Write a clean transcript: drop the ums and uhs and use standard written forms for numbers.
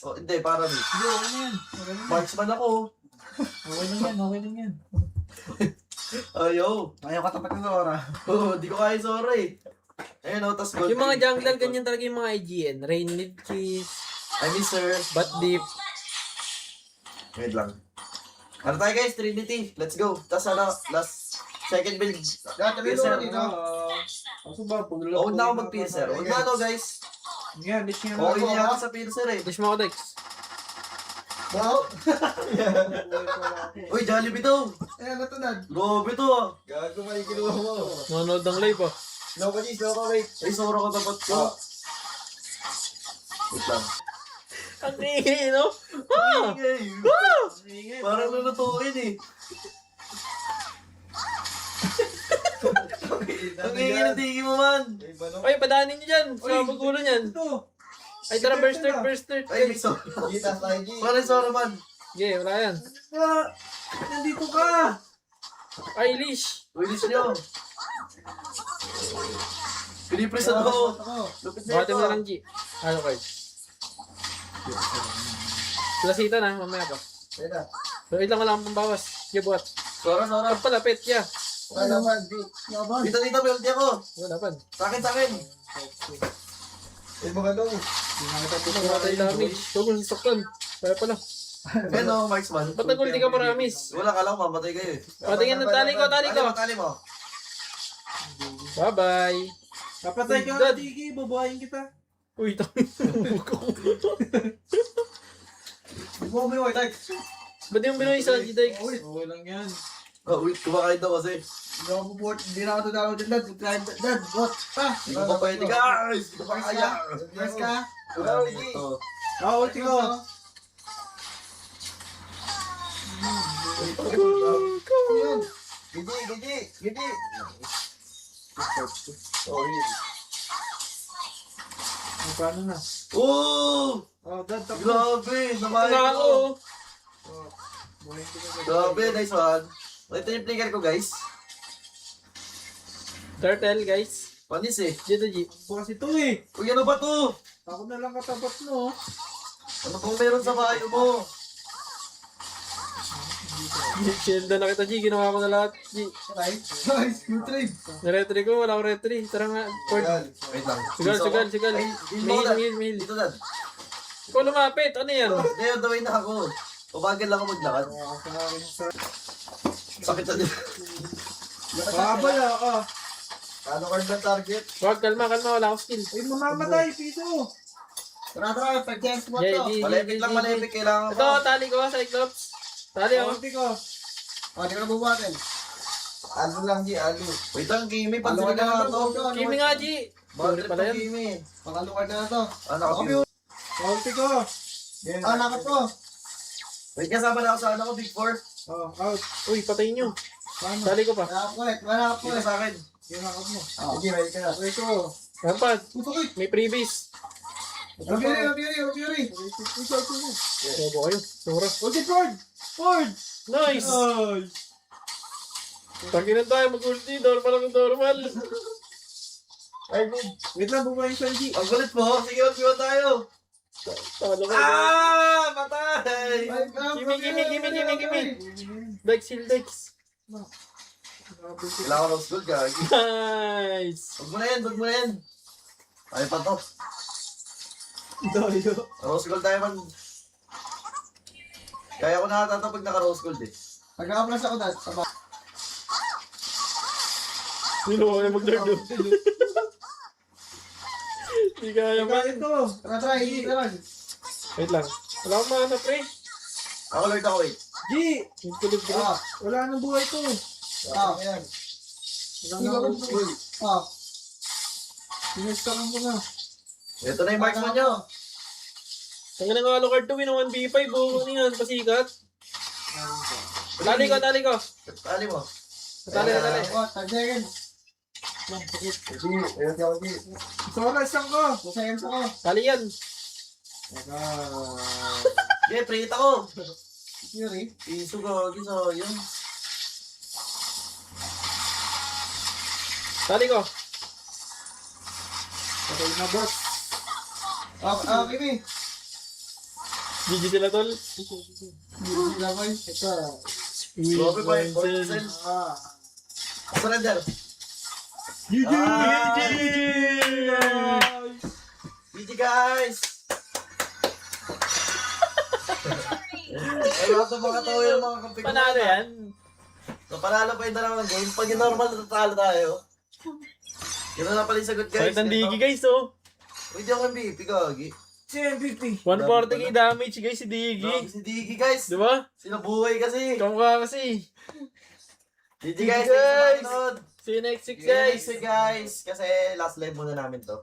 Oh, hindi, para miss. Hindi, okay na yan. Okay na yan. Marksman ako. Okay lang yan, okay lang yan. Ayaw. Ayaw katapat ng Zora. Oh, di ko kaya Zora eh. Ayun oh, tas gold. Yung mga jungler, ganyan talaga yung mga IGN. Rain Mid Cheese, I miss her. Bat Deep. Wait lang. Ano tayo guys? Trinity. Let's go. Tas ano, last second build. Dati may Piercer. Zora dito. Kaso ba, puno Huwag na ako mag-piercer. Huwag na ano guys. Nga, bitch nga Okay Ako, na ha? ako sa piercer eh. Dish mo ako, Dex. Wow. Uy, Jollibee to. Eh, ano to, Dad? Grabe to ah. Gago may kinuha mo. Nanonood ng live ah. Slow ka, G. Slow ka, wait. Ay, Zora ko dapat ko. Wait lang. Ang ingay, no? Ah! Ingay. Parang lulutuin eh. Ang ingay na tingin mo man. Ay, padanin nyo dyan. Sa pagkulo niyan. Ito. Ay, tara, burst third, burst third. Ay, may Zora. G, tas tayo, G. Parang Zora man. Okay, wala yan. Ah, nandito ka. Ay, leash. Release nyo. Pinipress ako. Lupit na Bakit mo ito. na lang, G. Ano card? Plasita na, mamaya pa. Ayun na. So, wait lang, wala akong pambawas. Yeah, buhat. Zora, Zora. Ang palapit, yeah. Wala naman, G. Laban. Dito, dito, may ulti ako. Wala pa. Sa akin, sa akin. Eh, mga daw. Namatay damage. Huwag mo sasaktan. Kaya pala. Ano, marksman. Ba't nag-ulti ka maramis? Wala, kala ko mamatay kayo eh. Patingin ng tali ko, tali ko. Tali mo. Bye-bye. Kapatay ka na, Tiki. Babayin kita. Uy, Mo mo yung tag. ba't yung Binoy sa G-Dex? Okay lang yan. Oh, wait, kumakain daw kasi. Hindi ako bubuhat. Hindi na ako tutalaw dyan, Dad. Dad, what? Pa. Hindi ko pa pwede guys. Hindi ko pa kaya. Yes ka? Wala, G. ito. Ah, ulti ko. Yun. Gigi, gigi, gigi. Oh, yun. Paano na? Oh! Oh, Dad, tapos. Grabe, namahin Wala ko. ako. Buhayin ko na. Grabe, nice one. Ito yung flicker ko guys. Turtle, guys. Panis eh. Dito, G. Bukas ito eh. Uy, ano ba to? Ako na lang katapat mo. Ano pong meron sa bayo mo? Shield na kita, G. Ginawa ko na lahat, G. Nice, good trade. Naretry ko, wala akong retry. Tara nga, Ford. Wait lang. Sugal, Dito sugal, ako. sugal. Ay, Mail, mail, mail. Dito, Dad. Ikaw lumapit, ano yan? Hindi, on the way na ako. Ubagal lang ako maglakad. Oh, sa akin sa... Sakit sa dito. Babay ah. Ano card na target? Wag, kalma, kalma. Wala akong skill. Ay, mamamatay, piso. Tara, tara, pag-chance mo Yeah, to. G, G, Malipit G, lang, G. malipit. Kailangan Ito, tali ko, Cyclops. Tali Oh, ako. ulti ko. O, di ko na bubuhatin. Alo lang, G, alo. Wait lang, Kimi. Alo Pansinin ka nga to. Kimi nga, G. Bakit pala yan. Kimi? Pangalo card na to. Ano ako? Ulti ko. Ah, nakat ko. Wait, kasama na ako sa ano ko, Big 4. Oh, out. Uy, patayin nyo. Paano? Tali ko pa. Wala ko ulit, wala ko Dito ulit. sa akin. Yung nakap mo. Sige, ready ka na. Ulti ko. Rampad. Puto May freebies. Fury, Fury. Bobo kayo. Sura. Ulti, Ford! Ford! Nice! Ay! Takinan tayo mag-ulti. Normal ang normal. Ay, good. Wait lang, bumayin sa G. Ang kulit mo. Sige, magpiwan tayo. Talo ko. Patay! Kimi. Dex, heal Dex. Kailangan ko ng school, gagi. Nice! Huwag mo na yan, huwag mo na yan. Ay pa to. Doyo. Rose gold tayo man. Kaya ko nakatata pag naka-rose gold eh. Pag naka-plus ako, Dad. Taba. Sino ko na mag-lord doon? Hindi kaya ba? Kaya ito. Tara, tara, hindi ka lang. Wait lang. Wala akong mana, pre. Ako lord ako eh. G! Hindi ko libre. Ah, Wala nang buhay to. ayan. Wala Hindi nang ko buhay. Ah, Sinestakan ko na. Ito na yung marksman nyo. Tanga na nga Alucard to, win 1v5. Buo niyan, pasikat. Tali ko. Tali mo. Tali. oh, 10 seconds. G, ayun si ako, G. Sora, isang ko. 2 seconds ako. Tali yan. Yeah, prate ako. Fury. Piso gagi sa yun. Tali ko. Patay na boss. Kimi. GG sila tol. Hindi naman. Ito. Grabe pa yung Vincent. 4%. Ah. Surrender. GG! Ah, GG! GG guys! Ay, lahat ng mga tao yung mga kampi ko. Panalo yan. Panalo pa yung dalawang game. Pag yung normal, natalo tayo. Gano'n na pala yung sagot guys. Sakit ng digi guys oh. Uy, di ako MVP, gagi. Si MVP. 140k damage guys si Digi. Grabe si Digi guys. Di ba? Sinabuhay kasi. Kamukha kasi. GG guys. guys. Thank you for See you next week guys. guys. Guys. Kasi last live muna namin to.